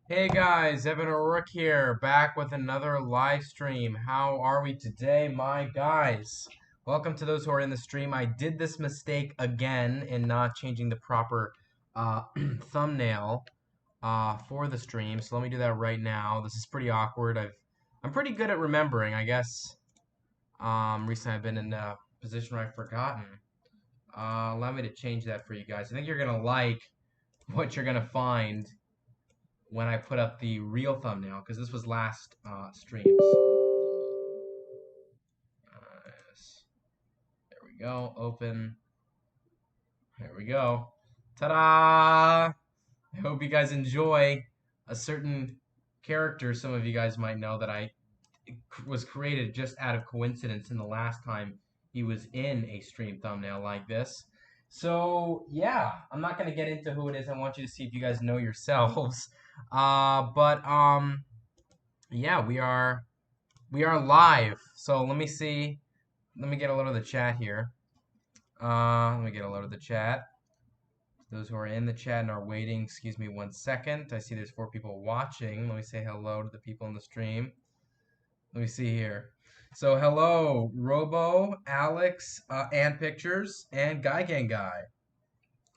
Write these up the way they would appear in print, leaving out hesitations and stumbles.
Hey guys, Evan O'Rourke here, back with another live stream. How are we today, my guys? Welcome to those who are in the stream. I did this mistake again in not changing the proper thumbnail for the stream, so let me do that right now. This is pretty awkward. I'm pretty good at remembering, I guess. Recently I've been in a position where I've forgotten. Allow me to change that for you guys. I think you're gonna like what you're gonna find when I put up the real thumbnail, because this was last stream's. Yes. There we go. Open. There we go. Ta-da! I hope you guys enjoy a certain character. Some of you guys might know that I was created just out of coincidence in the last time he was in a stream thumbnail like this. So yeah, I'm not gonna get into who it is. I want you to see if you guys know yourselves. But yeah, we are live. So let me see. Let me get a load of the chat here. Let me get a load of the chat. Those who are in the chat and are waiting, excuse me 1 second. I see there's 4 people watching. Let me say hello to the people in the stream. Let me see here. So hello, Robo, Alex, and Pictures, and Guy Gang Guy.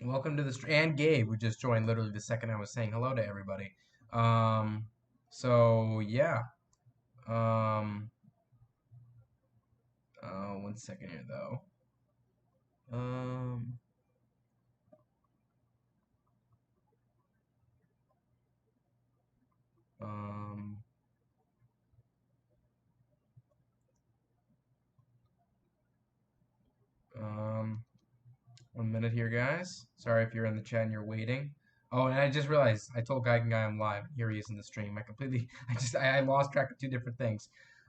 Welcome to the stream. And Gabe, who just joined literally the second I was saying hello to everybody. Um, so yeah. Um, 1 second here though. Um, um, 1 minute here, guys. Sorry if you're in the chat and you're waiting. Oh, and I just realized I told Guy and Guy I'm live. Here he is in the stream. I lost track of two different things.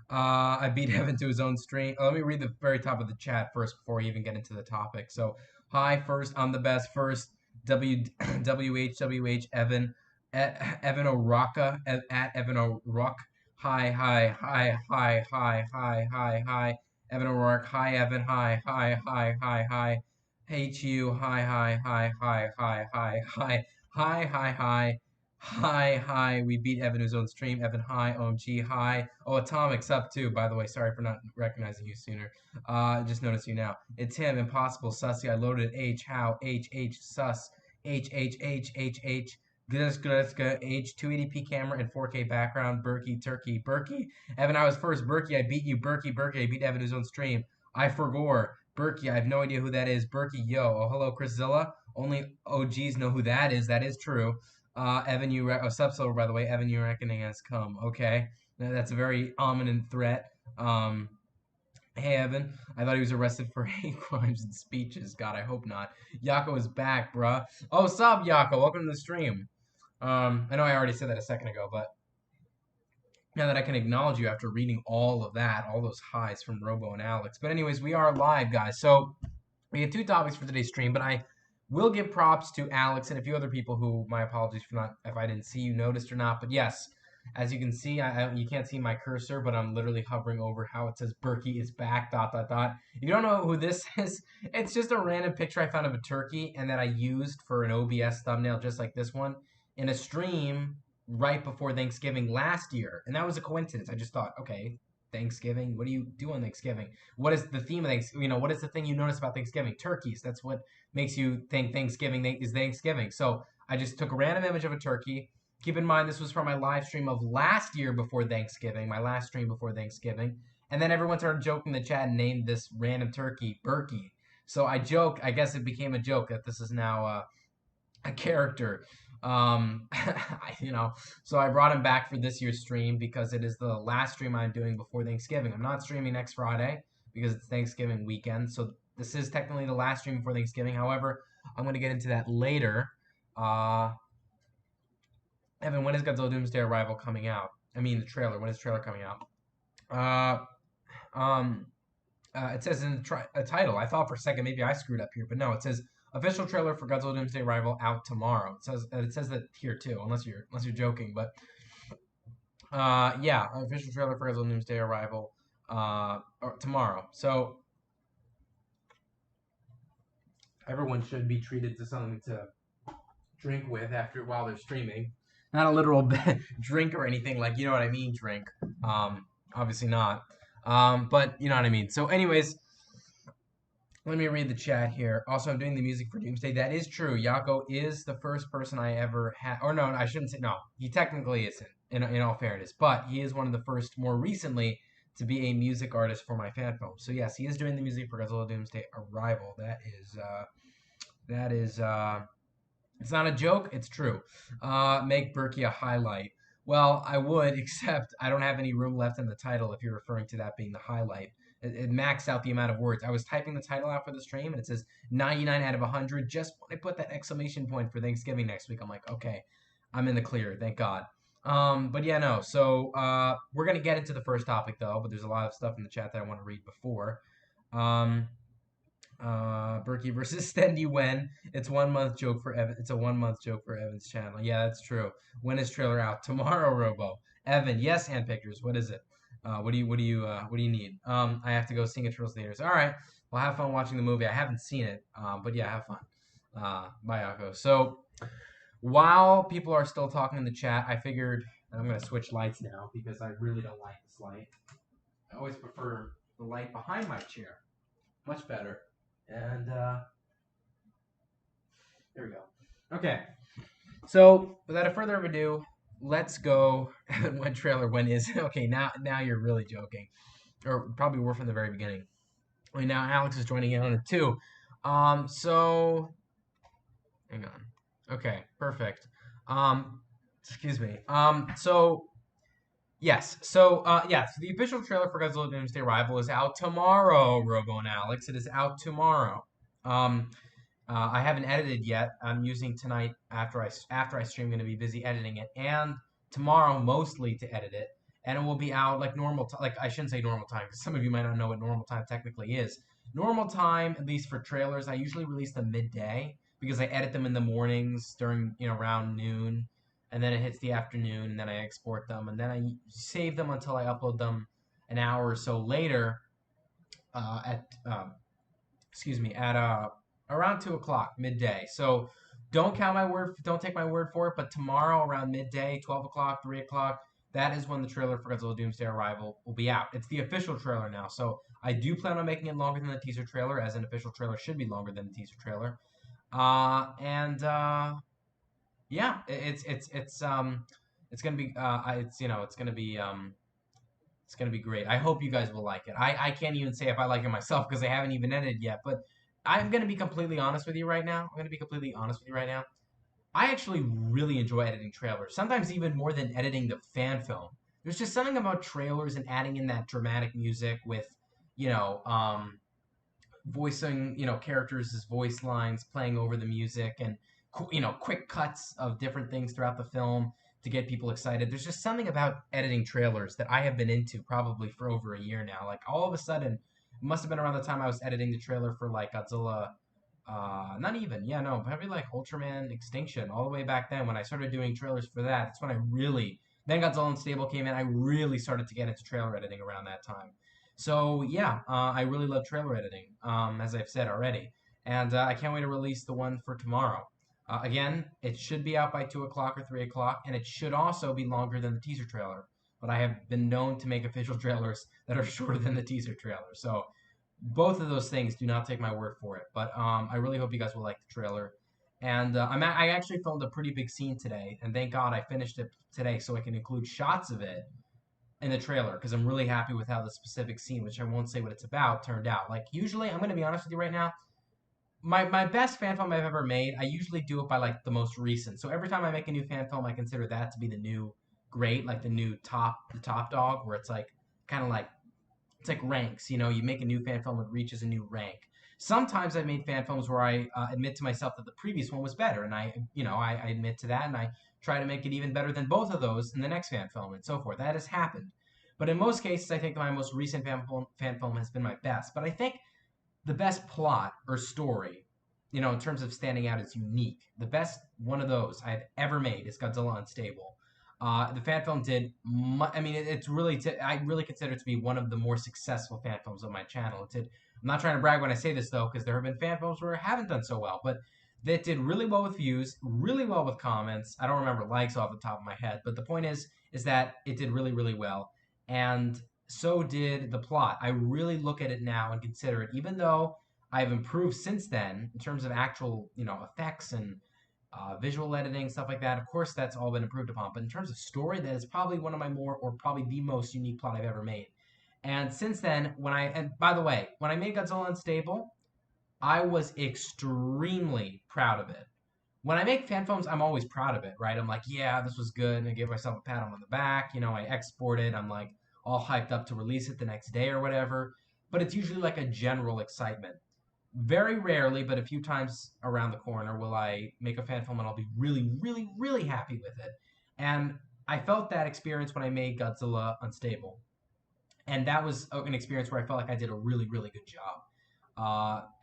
I beat Evan to his own stream. Let me read the very top of the chat first before we even get into the topic. So, hi, first, I'm the best. First, WHWH Evan, Evan O'Rocka, at Evan O'Rock. Hi. Evan O'Rourke, hi Evan, hi. HU, hi. We beat Evan who's on stream. Evan, hi. OMG, hi. Oh, Atomic's up too, by the way. Sorry for not recognizing you sooner. Just noticed you now. It's him, impossible, sussy. I loaded H, how, sus, H. Gluska, H, 280p camera and 4K background. Berkey, Turkey, Berkey. Evan, I was first. Berkey, I beat you. Berkey. I beat Evan who's on stream. I forgore. Berkey, I have no idea who that is. Berkey, yo. Oh, hello, Chriszilla. Only OGs know who that is. That is true. Evan, Subsilver, by the way. Evan, your reckoning has come. Okay. That's a very ominous threat. Hey, Evan. I thought he was arrested for hate crimes and speeches. God, I hope not. Yako is back, bruh. Oh, sup, Yako. Welcome to the stream. I know I already said that a second ago, but now that I can acknowledge you after reading all of that, all those highs from Robo and Alex. But anyways, we are live, guys. So we have two topics for today's stream, but I will give props to Alex and a few other people who, my apologies for not, if I didn't see you noticed or not. But yes, as you can see, you can't see my cursor, but I'm literally hovering over how it says Berkey is back, ... If you don't know who this is, it's just a random picture I found of a turkey and that I used for an OBS thumbnail, just like this one, in a stream right before Thanksgiving last year. And that was a coincidence. I just thought, okay, Thanksgiving, what do you do on Thanksgiving? What is the theme of Thanksgiving? What is the thing you notice about Thanksgiving? Turkeys. That's what makes you think Thanksgiving is Thanksgiving. So I just took a random image of a turkey. Keep in mind, this was from my live stream of last year before Thanksgiving, my last stream before Thanksgiving. And then everyone started joking in the chat and named this random turkey Berkey. So I joked, I guess it became a joke that this is now a character. So I brought him back for this year's stream because it is the last stream I'm doing before Thanksgiving. I'm not streaming next Friday because it's Thanksgiving weekend. So this is technically the last stream before Thanksgiving. However, I'm going to get into that later. Evan, when is Godzilla Doomsday Arrival coming out? I mean, the trailer. When is the trailer coming out? Uh, um, it says in the title. I thought for a second maybe I screwed up here, but no. It says official trailer for Godzilla Doomsday Arrival out tomorrow. It says that here too, unless you're joking. But yeah, official trailer for Godzilla Doomsday Arrival tomorrow. So everyone should be treated to something to drink with while they're streaming. not a literal drink or anything like, you know what I mean, drink. Obviously not. But you know what I mean. So, anyways, let me read the chat here. Also, I'm doing the music for Doomsday. That is true. Yako is the first person I ever had. Or no, I shouldn't say no. He technically isn't. In all fairness, but he is one of the first, more recently, to be a music artist for my fan film. So yes, he is doing the music for Godzilla Doomsday Arrival. That is it's not a joke, it's true. Make Berkey a highlight. Well, I would, except I don't have any room left in the title if you're referring to that being the highlight. It maxed out the amount of words. I was typing the title out for the stream and it says 99 out of 100. Just when I put that exclamation point for Thanksgiving next week, I'm like, okay, I'm in the clear, thank God. But yeah, no. So we're going to get into the first topic though, but there's a lot of stuff in the chat that I want to read before. Um, Berkey versus Stendy when it's 1 month joke for Evan. It's a 1 month joke for Evan's channel. Yeah, that's true. When is trailer out? Tomorrow, Robo. Evan, yes, hand pictures. What is it? What do you need? I have to go sing at Turtles Theaters. All right. Well, have fun watching the movie. I haven't seen it, but yeah, have fun. Bye, Akko. So while people are still talking in the chat, I figured I'm gonna switch lights now because I really don't like this light. I always prefer the light behind my chair. Much better. And there we go. Okay. So without further ado, let's go. When trailer? When is? Okay. Now you're really joking, or probably were from the very beginning. Okay, now Alex is joining in on it too. So hang on. Okay. Perfect. Excuse me. So yes. So yes, the official trailer for Godzilla Doomsday Arrival is out tomorrow. Robo and Alex, it is out tomorrow. I haven't edited yet. I'm using tonight after I stream. Going to be busy editing it, and tomorrow mostly to edit it, and it will be out like normal. Like I shouldn't say normal time because some of you might not know what normal time technically is. Normal time, at least for trailers, I usually release them midday because I edit them in the mornings during around noon, and then it hits the afternoon, and then I export them, and then I save them until I upload them an hour or so later at excuse me, at around 2 o'clock midday. So don't take my word for it, but tomorrow around midday, 12 o'clock, 3 o'clock, that is when the trailer for Godzilla Doomsday Arrival will be out. It's the official trailer now, so I do plan on making it longer than the teaser trailer, as an official trailer should be longer than the teaser trailer. And yeah, it's gonna be it's gonna be great. I hope you guys will like it. I can't even say if I like it myself because I haven't even edited yet. But I'm gonna be completely honest with you right now. I'm gonna be completely honest with you right now. I actually really enjoy editing trailers. Sometimes even more than editing the fan film. There's just something about trailers and adding in that dramatic music with, you know, voicing characters' voice lines, playing over the music, and quick cuts of different things throughout the film to get people excited. There's just something about editing trailers that I have been into probably for over a year now. Like all of a sudden, it must have been around the time I was editing the trailer for like Godzilla. Not even, yeah, no, probably like Ultraman Extinction, all the way back then when I started doing trailers for that. That's when I really, then Godzilla Unstable came in. I really started to get into trailer editing around that time. So yeah, I really love trailer editing, as I've said already, and I can't wait to release the one for tomorrow. Again, it should be out by 2 o'clock or 3 o'clock, and it should also be longer than the teaser trailer. But I have been known to make official trailers that are shorter than the teaser trailer. So both of those things, do not take my word for it. But I really hope you guys will like the trailer. And I actually filmed a pretty big scene today, and thank God I finished it today so I can include shots of it in the trailer because I'm really happy with how the specific scene, which I won't say what it's about, turned out. Like usually, I'm gonna be honest with you right now. My best fan film I've ever made, I usually do it by like the most recent. So every time I make a new fan film, I consider that to be the new great, like the top dog, where it's like kind of like it's like ranks. You make a new fan film, it reaches a new rank. Sometimes I've made fan films where I admit to myself that the previous one was better, and I admit to that, and I try to make it even better than both of those in the next fan film, and so forth. That has happened. But in most cases, I think my most recent fan film has been my best. But I think the best plot or story, in terms of standing out as unique, the best one of those I've ever made is Godzilla Unstable. The fan film did. I mean, it's really. I really consider it to be one of the more successful fan films on my channel. I'm not trying to brag when I say this though, because there have been fan films where I haven't done so well. But that did really well with views, really well with comments. I don't remember likes off the top of my head, but the point is that it did really, really well. And so did the plot. I really look at it now and consider it, even though I've improved since then in terms of actual, effects and visual editing, stuff like that. Of course, that's all been improved upon. But in terms of story, that is probably one of my more, or probably the most unique plot I've ever made. And since then, and by the way, when I made Godzilla Unstable, I was extremely proud of it. When I make fan films, I'm always proud of it, right? I'm like, yeah, this was good, and I give myself a pat on the back. I export it. I'm like all hyped up to release it the next day or whatever. But it's usually like a general excitement. Very rarely, but a few times around the corner, will I make a fan film and I'll be really, really, really happy with it. And I felt that experience when I made Godzilla Unstable. And that was an experience where I felt like I did a really, really good job.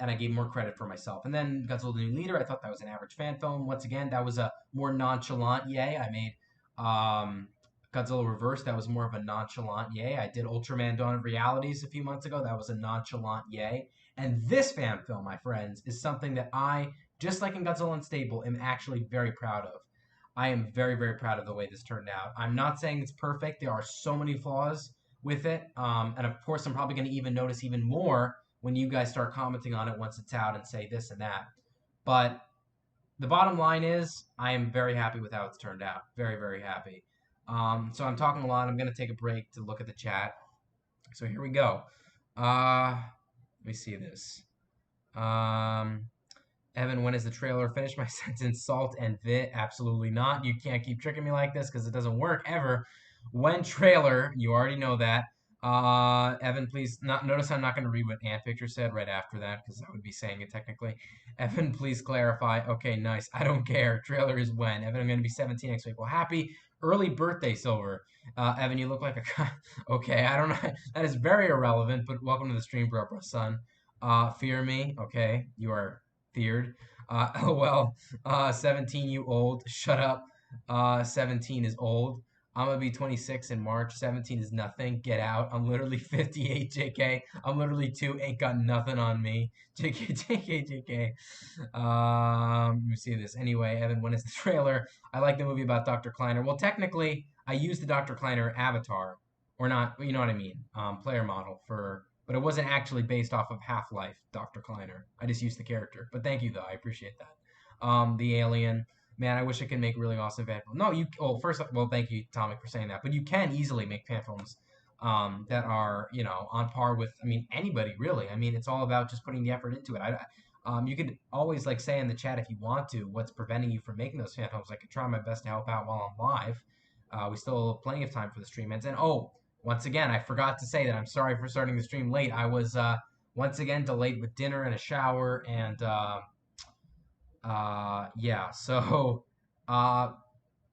And I gave more credit for myself. And then Godzilla the New Leader, I thought that was an average fan film. Once again, that was a more nonchalant yay. I made Godzilla Reverse, that was more of a nonchalant yay. I did Ultraman Dawn of Realities a few months ago, that was a nonchalant yay. And this fan film, my friends, is something that I, just like in Godzilla Unstable, am actually very proud of. I am very, very proud of the way this turned out. I'm not saying it's perfect. There are so many flaws with it. And of course, I'm probably going to even notice even more when you guys start commenting on it once it's out and say this and that. But the bottom line is, I am very happy with how it's turned out. Very, very happy. So I'm talking a lot. I'm going to take a break to look at the chat. So here we go. Let me see this. Um, Evan, when is the trailer? Finish my sentence. Salt and Vit. Absolutely not. You can't keep tricking me like this because it doesn't work ever. When trailer, you already know that. Evan, please not notice I'm not going to read what Ant Picture said right after that because I would be saying it technically. Evan, please clarify. Okay, nice. I don't care. Trailer is when. Evan, I'm going to be 17 next week. Well, happy early birthday, Silver. Evan, you look like a. Okay, I don't know. That is very irrelevant, but welcome to the stream, bro, son. Fear me. Okay, you are feared. LOL. 17, you old. Shut up. 17 is old. I'm gonna be 26 in March. 17 is nothing. Get out. I'm literally 58, JK. I'm literally 2. Ain't got nothing on me. JK, JK, JK. Let me see this. Anyway, Evan, when is the trailer? I like the movie about Dr. Kleiner. Well, technically, I used the Dr. Kleiner avatar, or not. You know what I mean? Player model but it wasn't actually based off of Half-Life, Dr. Kleiner. I just used the character. But thank you, though. I appreciate that. The alien. Man, I wish I could make really awesome fan films. No, you. Well, first, well, thank you, Tomic, for saying that. But you can easily make fan films that are, on par with. I mean, anybody really. I mean, it's all about just putting the effort into it. You could always like say in the chat if you want to, what's preventing you from making those fan films. I could try my best to help out while I'm live. We still have plenty of time for the stream ends. And once again, I forgot to say that I'm sorry for starting the stream late. I was once again delayed with dinner and a shower and. Yeah, so uh,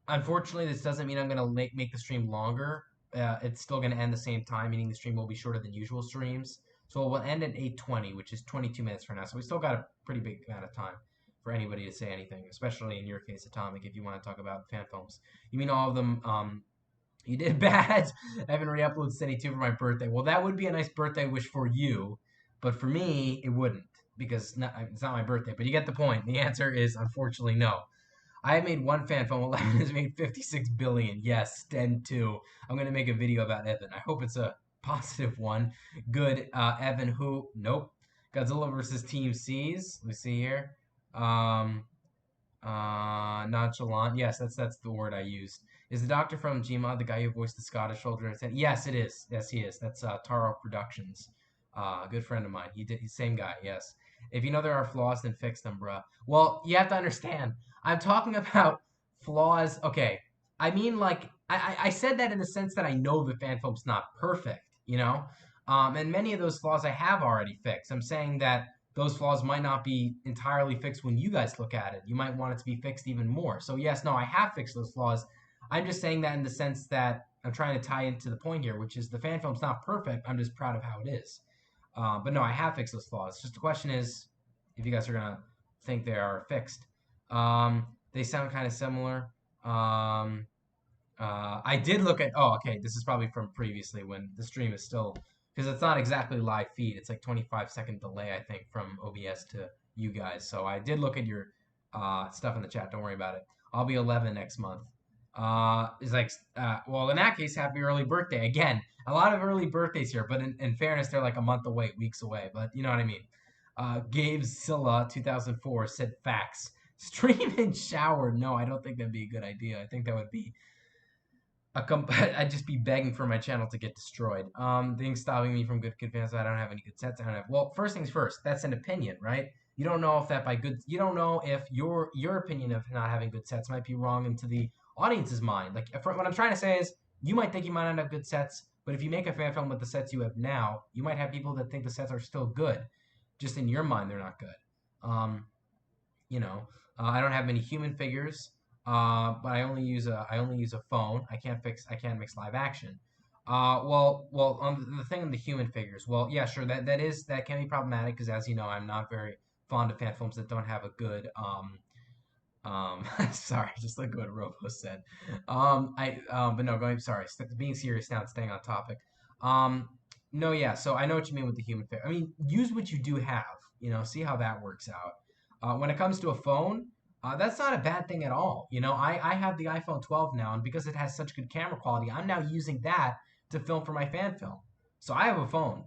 unfortunately, this doesn't mean I'm gonna make the stream longer. It's still gonna end the same time, meaning the stream will be shorter than usual streams. So it will end at 8:20, which is 22 minutes from now. So we still got a pretty big amount of time for anybody to say anything, especially in your case, Atomic, if you want to talk about fan films. You mean all of them? You did bad. Evan re-uploaded City 2 for my birthday. Well, that would be a nice birthday wish for you, but for me, it wouldn't because it's not my birthday. But you get the point. The answer is unfortunately no. I have made one fan film. 11 has made 56 billion. Yes, Sten 2. I'm going to make a video about Evan. I hope it's a positive one. Good. Evan who? Nope. Godzilla versus Team C's. Let me see here. Nonchalant. Yes, that's the word I used. Is the doctor from Gmod the guy who voiced the Scottish soldier? Yes, it is. Yes, he is. That's Taro Productions. A good friend of mine. He's same guy. Yes. If you know there are flaws, then fix them, bruh. Well, you have to understand. I'm talking about flaws. Okay, I mean like I said that in the sense that I know the fan film's not perfect. And many of those flaws I have already fixed. I'm saying that those flaws might not be entirely fixed when you guys look at it. You might want it to be fixed even more. So yes, no, I have fixed those flaws. I'm just saying that in the sense that I'm trying to tie into the point here, which is the fan film's not perfect. I'm just proud of how it is. But no, I have fixed those flaws. Just the question is if you guys are gonna think they are fixed. They sound kind of similar. I did look at. Oh, okay. This is probably from previously when the stream is still because it's not exactly live feed. It's like 25-second delay, I think, from OBS to you guys. So I did look at your stuff in the chat. Don't worry about it. I'll be 11 next month. It's like, well, in that case, happy early birthday. Again, a lot of early birthdays here, but in fairness, they're like a month away, weeks away. But you know what I mean. Gabe Silla, 2004, said facts. Stream and shower. No, I don't think that'd be a good idea. I think that would be I'd just be begging for my channel to get destroyed. Things stopping me from good fans. I don't have any good sets. I don't have. Well, first things first. That's an opinion, right? You don't know if that by good. You don't know if your opinion of not having good sets might be wrong into the audience's mind. Like what I'm trying to say is, you might think you might not have good sets, but if you make a fan film with the sets you have now, you might have people that think the sets are still good. Just in your mind, they're not good. Um, you know, I don't have many human figures, but I only use a phone. I can't mix live action. Well, on the thing on the human figures. Well, yeah, sure, that can be problematic because, as you know, I'm not very fond of fan films that don't have a good sorry, just like what Robo said. But no, sorry, being serious now and staying on topic. Um, no, yeah, so I know what you mean with the human figure. I mean, use what you do have, see how that works out. When it comes to a phone, that's not a bad thing at all. I have the iPhone 12 now, and because it has such good camera quality, I'm now using that to film for my fan film. So I have a phone.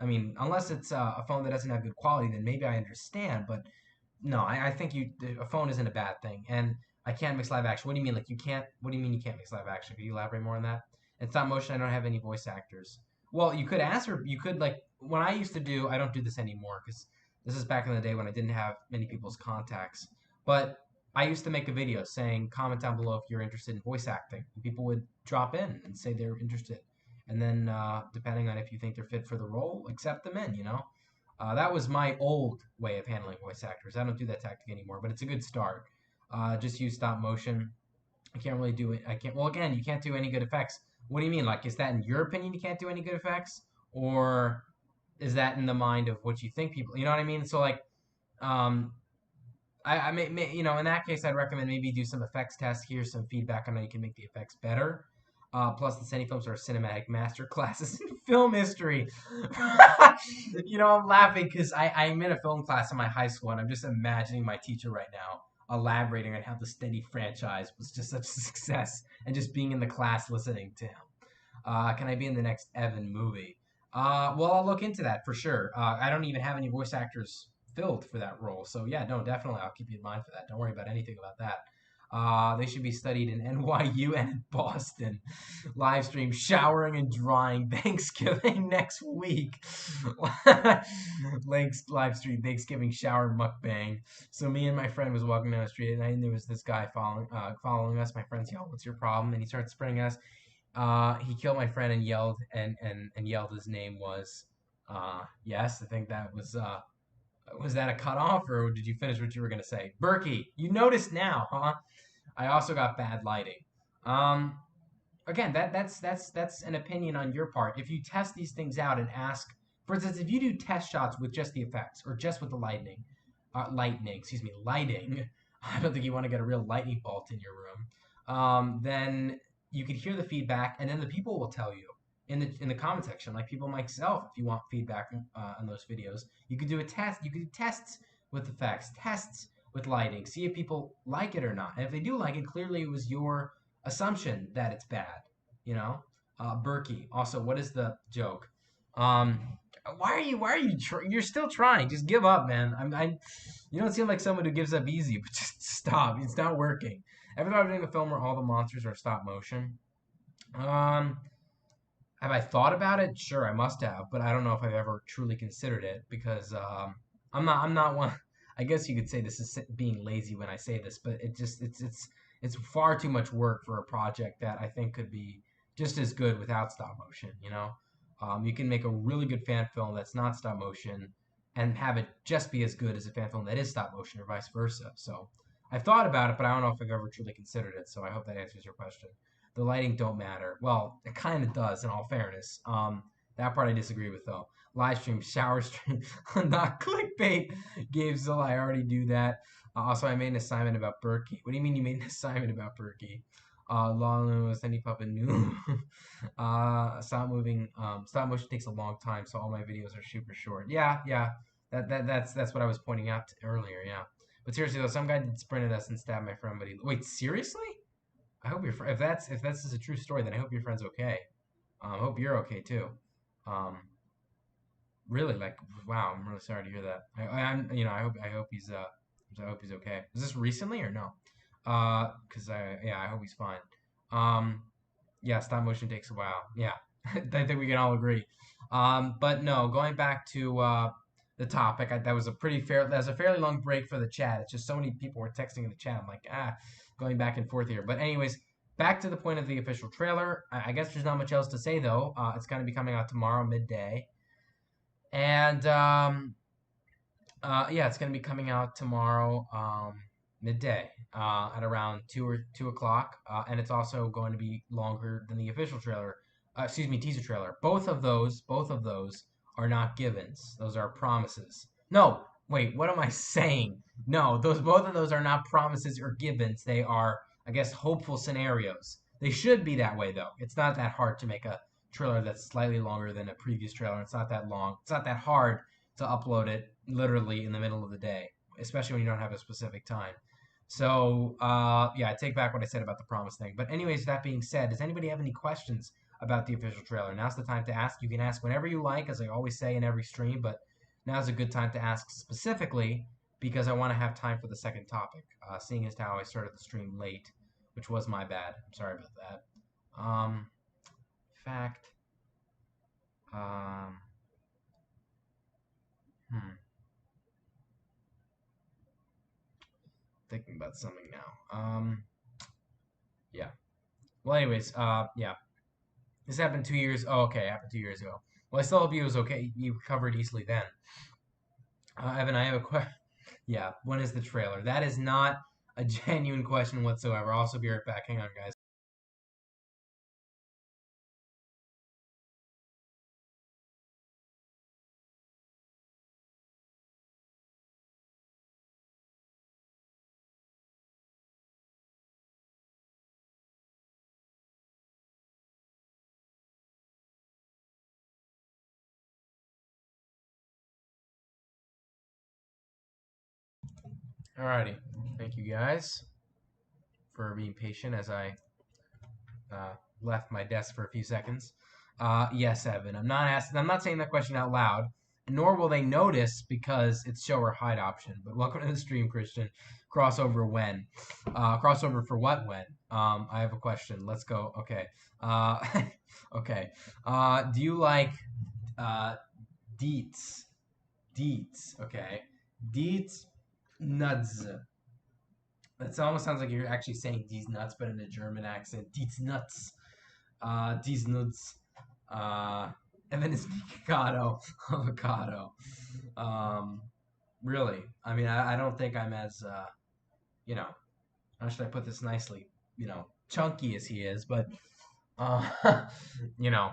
I mean, unless it's a phone that doesn't have good quality, then maybe I understand, but no, I think a phone isn't a bad thing, and I can't mix live action. What do you mean? Like you can't? What do you mean you can't mix live action? Could you elaborate more on that? In stop motion, I don't have any voice actors. Well, you could ask her. You could like when I used to do. I don't do this anymore because this is back in the day when I didn't have many people's contacts. But I used to make a video saying comment down below if you're interested in voice acting. And people would drop in and say they're interested, and then depending on if you think they're fit for the role, accept them in. That was my old way of handling voice actors. I don't do that tactic anymore, but it's a good start. Just use stop motion. I can't really do it. I can't. Well, again, you can't do any good effects. What do you mean? Like, is that in your opinion you can't do any good effects, or is that in the mind of what you think people? You know what I mean? So like, um, I may in that case, I'd recommend maybe do some effects tests. Here's some feedback on how you can make the effects better. Plus, the Cine films are cinematic master classes in film history. I'm laughing because I'm in a film class in my high school, and I'm just imagining my teacher right now elaborating on how the Steady franchise was just such a success, and just being in the class listening to him. Can I be in the next Evan movie? Well, I'll look into that for sure. I don't even have any voice actors filled for that role, so yeah, no, definitely, I'll keep you in mind for that. Don't worry about anything about that. They should be studied in NYU and in Boston. Live stream showering and drying Thanksgiving next week. Links live stream Thanksgiving shower mukbang. So me and my friend was walking down the street, and there was this guy following us. My friend's yelled, "What's your problem?" And he started spraying us. He killed my friend and yelled and yelled his name was yes. I think that was that a cutoff, or did you finish what you were gonna say? Berkey, you noticed now, huh? I also got bad lighting. Um, Again, that's an opinion on your part. If you test these things out and ask, for instance, if you do test shots with just the effects or just with the lighting. I don't think you want to get a real lightning bolt in your room. Then you could hear the feedback, and then the people will tell you in the comment section, like people like myself. If you want feedback on those videos, you could do a test. You could do tests with effects, tests with lighting, see if people like it or not. And if they do like it, clearly it was your assumption that it's bad. Berkey. Also, what is the joke? Um, why are you you're still trying? Just give up, man. You don't seem like someone who gives up easy, but just stop. It's not working. Ever thought of doing a film where all the monsters are stop motion? Um, have I thought about it? Sure, I must have, but I don't know if I've ever truly considered it because I'm not one. I guess you could say this is being lazy when I say this, but it's far too much work for a project that I think could be just as good without stop motion. You can make a really good fan film that's not stop motion and have it just be as good as a fan film that is stop motion or vice versa. So I've thought about it, but I don't know if I've ever truly considered it. So I hope that answers your question. The lighting don't matter. Well, it kind of does, in all fairness. That part I disagree with, though. Live stream, shower stream, not clickbait. Gabe Zilla, I already do that. Also, I made an assignment about Berkey. What do you mean you made an assignment about Berkey? Long was any puppet new. Stop motion takes a long time, so all my videos are super short. Yeah. That's what I was pointing out earlier. Yeah. But seriously though, some guy did sprint at us and stab my friend. But wait, seriously? I hope your if that's a true story, then I hope your friend's okay. I hope you're okay too. Um, really, like, wow, I'm really sorry to hear that. I'm, I hope he's okay. Is this recently or no? Cause I hope he's fine. Um, yeah, stop motion takes a while. Yeah, I think we can all agree. But no, going back to the topic, that was that was a fairly long break for the chat. It's just so many people were texting in the chat. I'm like, going back and forth here. But anyways, back to the point of the official trailer. I guess there's not much else to say though. It's going to be coming out tomorrow midday, and yeah, it's going to be coming out tomorrow midday at around 2 o'clock, and it's also going to be longer than the official trailer. Excuse me, teaser trailer. Both of those are not givens. Those are promises. No, wait, what am I saying? No, those both of those are not promises or givens. They are, I guess, hopeful scenarios. They should be that way though. It's not that hard to make a trailer that's slightly longer than a previous trailer. It's not that long. It's not that hard to upload it literally in the middle of the day, especially when you don't have a specific time. So, yeah, I take back what I said about the promise thing. But anyways, that being said, does anybody have any questions about the official trailer? Now's the time to ask. You can ask whenever you like, as I always say in every stream, but now's a good time to ask specifically because I want to have time for the second topic, seeing as how I started the stream late, which was my bad. I'm sorry about that. Fact. Um, hmm. Thinking about something now. Yeah. Well, anyways, yeah. This happened 2 years. Oh, okay, it happened 2 years ago. Well, I still hope he was okay. He recovered easily then. Evan, I have a question. Yeah, when is the trailer? That is not a genuine question whatsoever. I'll also be right back. Hang on, guys. Alrighty. Thank you guys for being patient as I uh, left my desk for a few seconds. Yes, Evan. I'm not saying that question out loud, nor will they notice because it's show or hide option. But welcome to the stream, Christian. Crossover when? Crossover for what when? I have a question. Let's go. Okay. Uh, okay. Do you like deets? Deets. Okay. Deets nuts. That almost sounds like you're actually saying these nuts, but in a German accent. Deets nuts. These nuts. Uh, and then it's avocado. Avocado. Um, really. I mean, I don't think I'm as, you know, how should I put this nicely? Chunky as he is, but, uh, you know,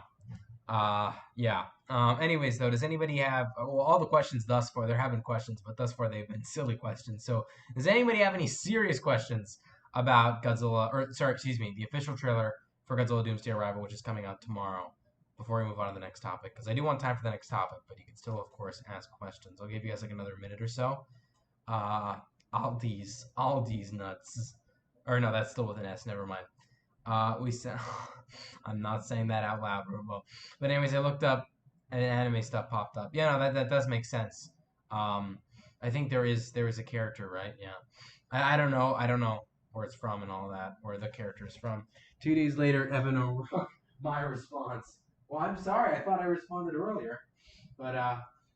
yeah. Anyways, though, does anybody have, well, all the questions thus far, they're having questions, but thus far they've been silly questions. So, does anybody have any serious questions about Godzilla, or, sorry, excuse me, the official trailer for Godzilla Doomsday Arrival, which is coming out tomorrow, before we move on to the next topic? Because I do want time for the next topic, but you can still, of course, ask questions. I'll give you guys like another minute or so. Aldi's nuts. Or no, that's still with an S, never mind. We said, I'm not saying that out loud, Robo. But anyways, I looked up and anime stuff popped up. Yeah, no, that does make sense. Um, I think there is a character, right? Yeah. I don't know where it's from and all that, where the character is from. 2 days later, Evan O'Rourke, my response. Well, I'm sorry, I thought I responded earlier, but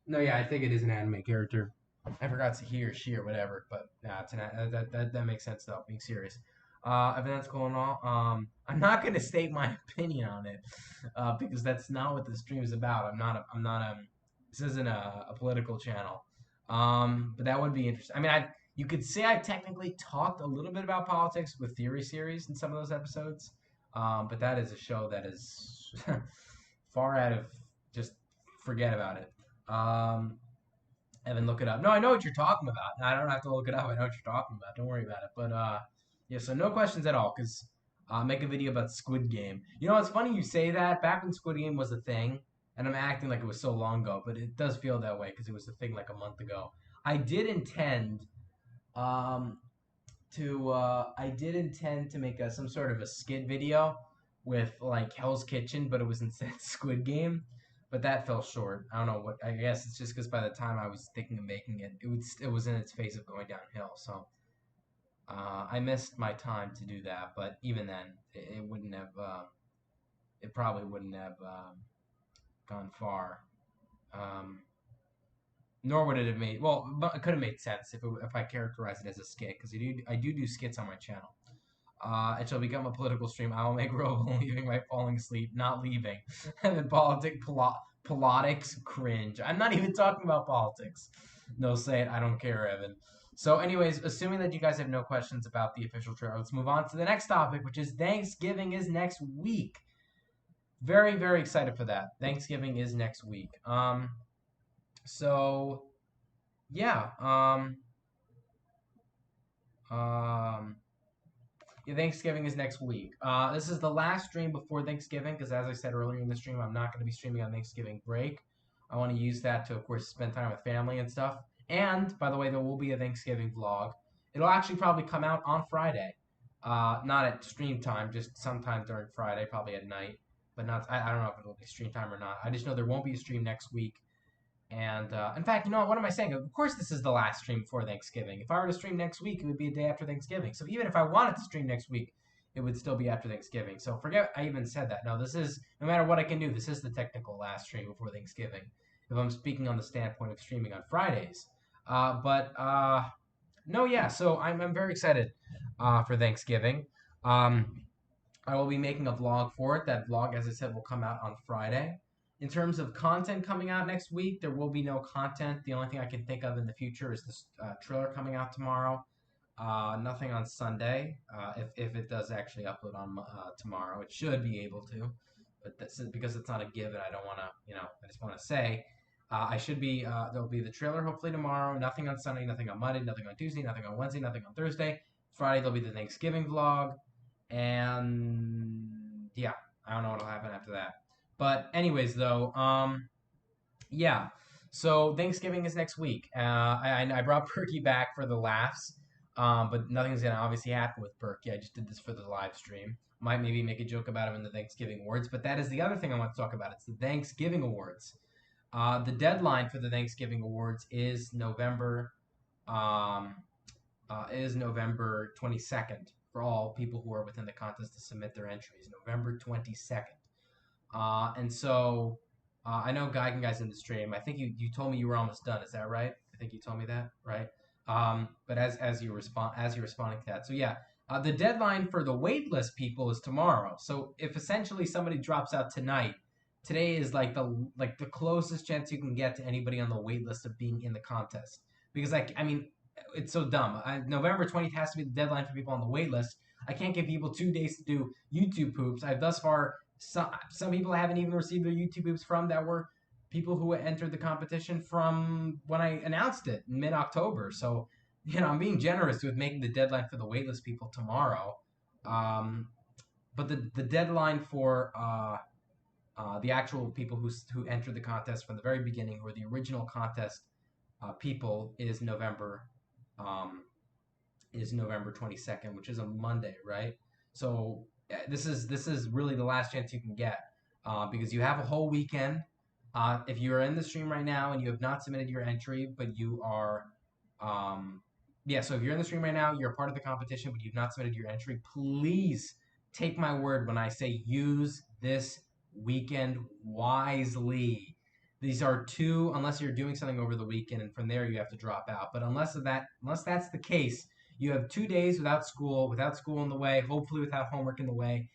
no, yeah, I think it is an anime character. I forgot to he or she or whatever, but nah, that makes sense though. Being serious. Evan, that's going on. I'm not gonna state my opinion on it, because that's not what the stream is about. I'm not this isn't a political channel. But that would be interesting. I mean, you could say I technically talked a little bit about politics with Theory Series in some of those episodes. But that is a show that is far out of just forget about it. Evan, look it up. No, I know what you're talking about. I don't have to look it up. I know what you're talking about. Don't worry about it. But yeah, so no questions at all because make a video about Squid Game. You know, it's funny you say that. Back when Squid Game was a thing, and I'm acting like it was so long ago, but it does feel that way because it was a thing like a month ago. I did intend Um, I did intend to make some sort of a skit video with like Hell's Kitchen, but it was instead Squid Game. But that fell short. I don't know what. I guess it's just because by the time I was thinking of making it, it was in its phase of going downhill. So I missed my time to do that. But even then, it wouldn't have. It probably wouldn't have gone far. Um, Nor would it have made. Well, but it could have made sense if I characterized it as a skit because I do skits on my channel. It shall become a political stream. I will make Robo leaving by falling asleep, not leaving. And then politics, cringe. I'm not even talking about politics. No, say it. I don't care, Evan. So, anyways, assuming that you guys have no questions about the official trailer, let's move on to the next topic, which is Thanksgiving is next week. Very, very excited for that. Thanksgiving is next week. So yeah. Um, Yeah, Thanksgiving is next week. This is the last stream before Thanksgiving because, as I said earlier in the stream, I'm not going to be streaming on Thanksgiving break. I want to use that to, of course, spend time with family and stuff. And, by the way, there will be a Thanksgiving vlog. It'll actually probably come out on Friday. Not at stream time, just sometime during Friday, probably at night. But not, I don't know if it'll be stream time or not. I just know there won't be a stream next week. And in fact, you know what am I saying? Of course, this is the last stream before Thanksgiving. If I were to stream next week, it would be a day after Thanksgiving. So even if I wanted to stream next week, it would still be after Thanksgiving. So forget I even said that. No, this is, no matter what I can do, this is the technical last stream before Thanksgiving. If I'm speaking on the standpoint of streaming on Fridays. No, yeah. So I'm very excited for Thanksgiving. Um, I will be making a vlog for it. That vlog, as I said, will come out on Friday. In terms of content coming out next week, there will be no content. The only thing I can think of in the future is this trailer coming out tomorrow. Nothing on Sunday. If it does actually upload on tomorrow, it should be able to. But that's because it's not a given. I don't want to, I just want to say I should be. There'll be the trailer hopefully tomorrow. Nothing on Sunday. Nothing on Monday. Nothing on Tuesday. Nothing on Wednesday. Nothing on Thursday. Friday there'll be the Thanksgiving vlog. And yeah, I don't know what'll happen after that. But anyways, though, yeah. So Thanksgiving is next week. I brought Berkey back for the laughs, but nothing's gonna obviously happen with Berkey. I just did this for the live stream. Might maybe make a joke about him in the Thanksgiving awards, but that is the other thing I want to talk about. It's the Thanksgiving awards. The deadline for the Thanksgiving awards um, is November 22nd for all people who are within the contest to submit their entries. November 22nd. And so I know Guy's in the stream. I think you told me you were almost done. Is that right? I think you told me that, right? But as you're responding to that, so yeah, the deadline for the waitlist people is tomorrow. So if essentially somebody drops out tonight, today is like the closest chance you can get to anybody on the waitlist of being in the contest. Because I mean, it's so dumb. November 20th has to be the deadline for people on the waitlist. I can't give people 2 days to do YouTube poops. I've thus far some people I haven't even received their YouTube poops from that were people who entered the competition from when I announced it in mid-October. So, I'm being generous with making the deadline for the waitlist people tomorrow. Um, but the deadline for the actual people who entered the contest from the very beginning, who were the original contest people, um, is November 22nd, which is a Monday, right? So this is really the last chance you can get because you have a whole weekend. If you are in the stream right now and you have not submitted your entry, but you are, yeah. So if you're in the stream right now, you're a part of the competition, but you've not submitted your entry. Please take my word when I say use this weekend wisely. These are two, unless you're doing something over the weekend, and from there you have to drop out. But unless that's the case, you have 2 days without school in the way, hopefully without homework in the way,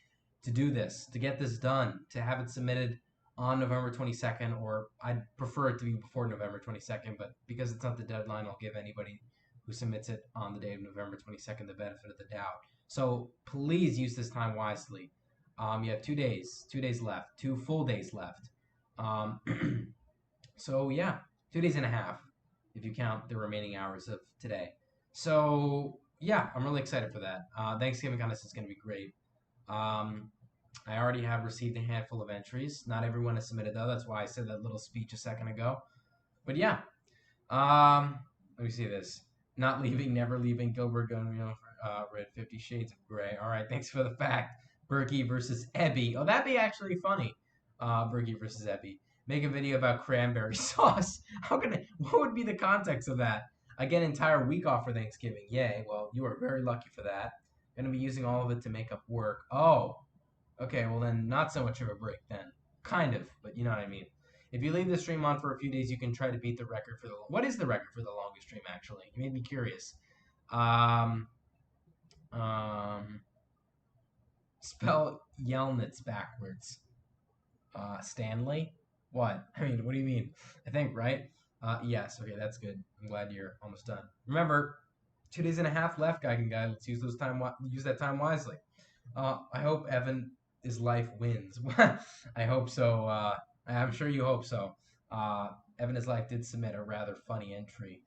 to do this, to get this done, to have it submitted on November 22nd, or I'd prefer it to be before November 22nd, but because it's not the deadline, I'll give anybody who submits it on the day of November 22nd the benefit of the doubt. So please use this time wisely. You have 2 days left, 2 full days left. Um, so yeah, 2 days and a half if you count the remaining hours of today. So yeah, I'm really excited for that. Thanksgiving contest is going to be great. Um, I already have received a handful of entries. Not everyone has submitted though. That's why I said that little speech a second ago. But yeah, let me see this. Not leaving, never leaving. Gilbert Gunn, read 50 Shades of Grey. All right, thanks for the fact. Berkey versus Ebby. Oh, that'd be actually funny. Berkey versus Ebby. Make a video about cranberry sauce. What would be the context of that? I get an entire week off for Thanksgiving. Yay. Well, you are very lucky for that. Gonna be using all of it to make up work. Oh, okay. Well, then not so much of a break then. Kind of, but you know what I mean. If you leave the stream on for a few days, you can try to beat the record for the. What is the record for the longest stream? Actually, you made me curious. Um, um, spell Yelnats backwards. Stanley. What? I mean, what do you mean? I think right. Yes. Okay, that's good. I'm glad you're almost done. Remember, 2 days and a half left, guy. Let's use use that time wisely. I hope his life wins. I hope so. I'm sure you hope so. Evan his life did submit a rather funny entry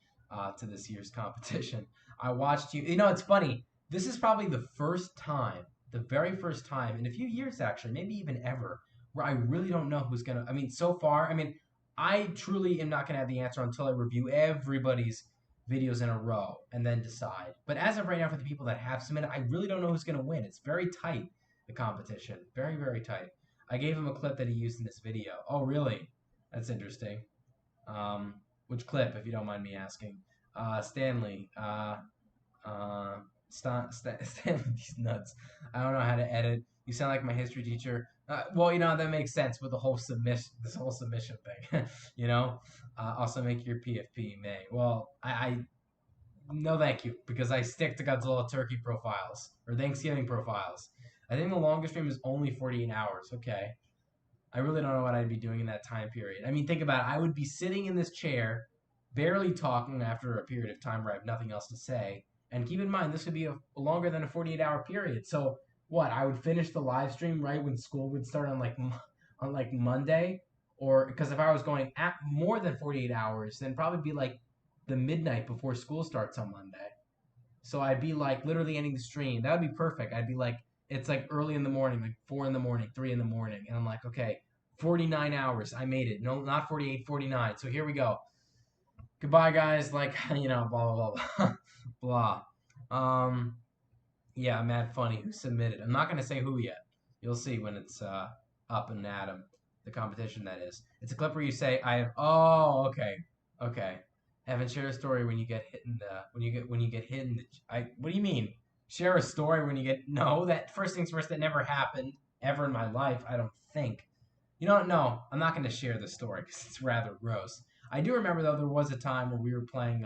to this year's competition. I watched you. You know, it's funny. This is probably the very first time in a few years, actually, maybe even ever, where I really don't know who's gonna. I mean, so far, I mean, I truly am not gonna have the answer until I review everybody's videos in a row and then decide. But as of right now, for the people that have submitted, I really don't know who's gonna win. It's very tight, the competition, very very tight. I gave him a clip that he used in this video. Oh, really? That's interesting. Which clip, if you don't mind me asking? Stanley. Stanley, these nuts. I don't know how to edit. You sound like my history teacher. Well, you know that makes sense with this whole submission thing. you know. Also, make your PFP May. Well, I no thank you because I stick to Godzilla turkey profiles or Thanksgiving profiles. I think the longest stream is only 48 hours. Okay. I really don't know what I'd be doing in that time period. I mean, think about it. I would be sitting in this chair, barely talking after a period of time where I have nothing else to say. And keep in mind, this would be longer than a 48-hour period. So what? I would finish the live stream right when school would start on like Monday, or because if I was going at more than 48 hours, then probably be like the midnight before school starts on Monday. So I'd be like literally ending the stream. That would be perfect. I'd be like, it's like early in the morning, like 4 in the morning, 3 in the morning. And I'm like, okay, 49 hours. I made it. No, not 48, 49. So here we go. Goodbye, guys. Like, blah, blah, blah, blah. Yeah, Mad Funny, who submitted. I'm not going to say who yet. You'll see when it's up and at 'em. The competition, that is. It's a clip where you say, oh, okay. Okay. Evan, share a story when you get hit in the when you get hit in the what do you mean? Share a story when you get no, that first things first, that never happened ever in my life, I don't think. You know what? No, I'm not going to share this story because it's rather gross. I do remember though there was a time where we were playing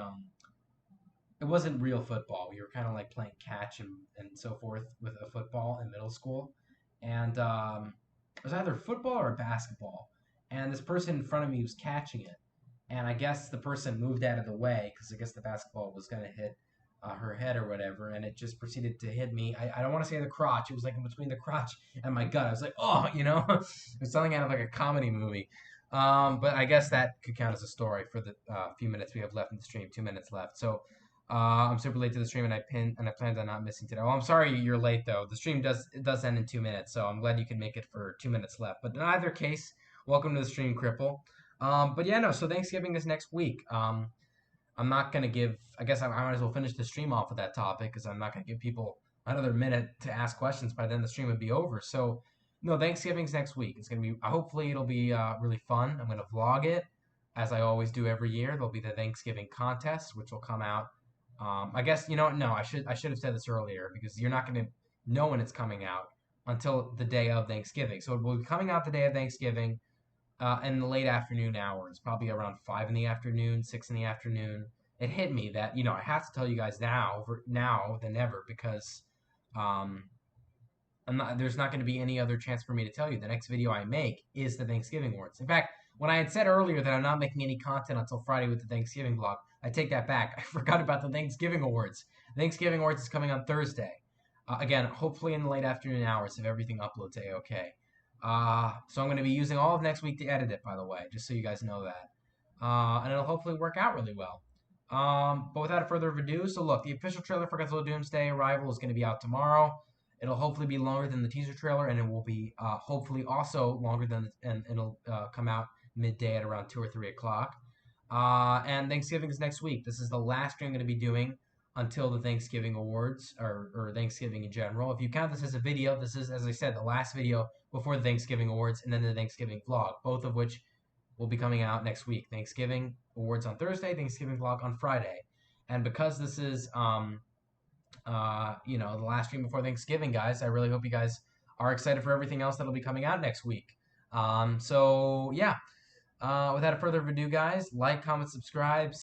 it wasn't real football. We were kind of like playing catch and so forth with a football in middle school. And it was either football or basketball. And this person in front of me was catching it. And I guess the person moved out of the way because I guess the basketball was going to hit her head or whatever. And it just proceeded to hit me. I don't want to say the crotch. It was like in between the crotch and my gut. I was like, oh, it was something out of like a comedy movie. But I guess that could count as a story for the few minutes we have left in the stream. 2 minutes left. So I'm super late to the stream, and I planned on not missing today. Well, I'm sorry you're late though. The stream does end in 2 minutes, so I'm glad you can make it for 2 minutes left. But in either case, welcome to the stream, Cripple. But yeah, no. So Thanksgiving is next week. I'm not gonna give. I guess I might as well finish the stream off with that topic because I'm not gonna give people another minute to ask questions. By then the stream would be over. So no, Thanksgiving's next week. It's gonna be. Hopefully it'll be really fun. I'm gonna vlog it as I always do every year. There'll be the Thanksgiving contest, which will come out. I guess you know what? No, I should have said this earlier because you're not going to know when it's coming out until the day of Thanksgiving. So it will be coming out the day of Thanksgiving in the late afternoon hours, probably around 5 in the afternoon, 6 in the afternoon. It hit me that I have to tell you guys now than ever because um, there's not going to be any other chance for me to tell you. The next video I make is the Thanksgiving Awards. In fact, when I had said earlier that I'm not making any content until Friday with the Thanksgiving vlog, I take that back. I forgot about the Thanksgiving Awards. The Thanksgiving Awards is coming on Thursday. Again, hopefully in the late afternoon hours if everything uploads A-okay. So I'm going to be using all of next week to edit it, by the way, just so you guys know that. And it'll hopefully work out really well. But without further ado, so look, the official trailer for Godzilla Doomsday Arrival is going to be out tomorrow. It'll hopefully be longer than the teaser trailer, and it will be hopefully also longer than, and it'll come out midday at around 2 or 3 o'clock. And Thanksgiving is next week. This is the last stream I'm going to be doing until the Thanksgiving awards or Thanksgiving in general. If you count this as a video, this is, as I said, the last video before the Thanksgiving awards and then the Thanksgiving vlog, both of which will be coming out next week. Thanksgiving awards on Thursday, Thanksgiving vlog on Friday. And because this is, the last stream before Thanksgiving, guys, I really hope you guys are excited for everything else that'll be coming out next week. So, yeah. Without further ado, guys, like, comment, subscribe.